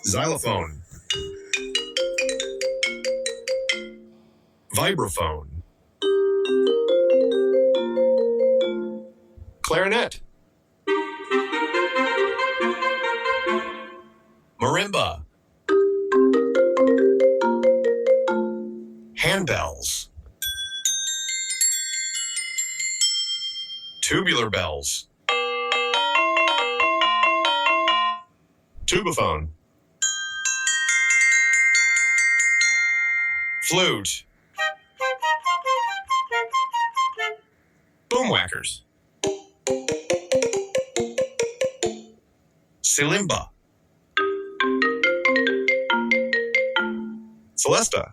xylophone, vibraphone, clarinet, marimba, handbells, tubular bells, tubaphone, flute, boomwhackers, Silimba, Celesta,